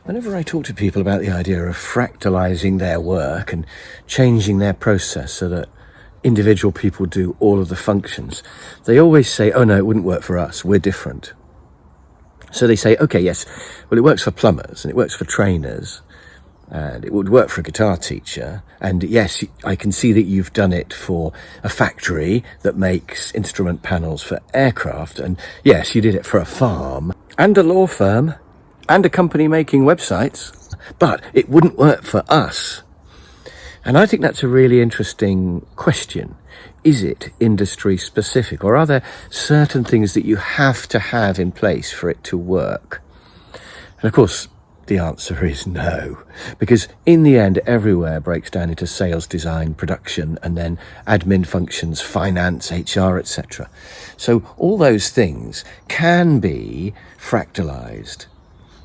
Whenever I talk to people about the idea of fractalizing their work and changing their process so that individual people do all of the functions, they always say, oh no, it wouldn't work for us, we're different. So they say, okay, yes, well, it works for plumbers and it works for trainers and it would work for a guitar teacher. And yes, I can see that you've done it for a factory that makes instrument panels for aircraft. And yes, you did it for a farm and a law firm and a company making websites, but it wouldn't work for us. And I think that's a really interesting question. Is it industry specific, or are there certain things that you have to have in place for it to work? And of course, the answer is no, because in the end, everywhere breaks down into sales, design, production, and then admin functions, finance, HR, etc. So all those things can be fractalized.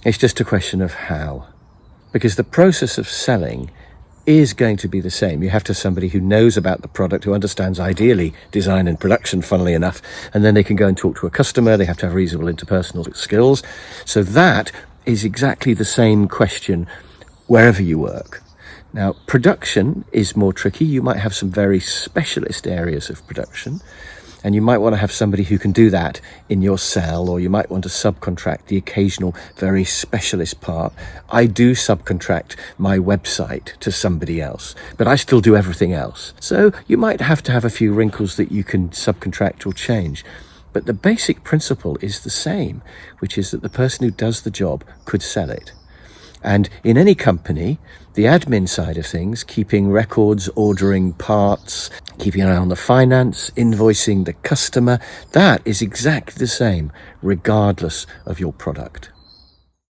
It's just a question of how, because the process of selling is going to be the same. You have to have somebody who knows about the product, who understands ideally design and production, funnily enough, and then they can go and talk to a customer. They have to have reasonable interpersonal skills. So that is exactly the same question wherever you work. Now, production is more tricky. You might have some very specialist areas of production, and you might want to have somebody who can do that in your cell, or you might want to subcontract the occasional very specialist part. I do subcontract my website to somebody else, but I still do everything else. So you might have to have a few wrinkles that you can subcontract or change. But the basic principle is the same, which is that the person who does the job could sell it. And in any company, the admin side of things, keeping records, ordering parts, keeping an eye on the finance, invoicing the customer, that is exactly the same, regardless of your product.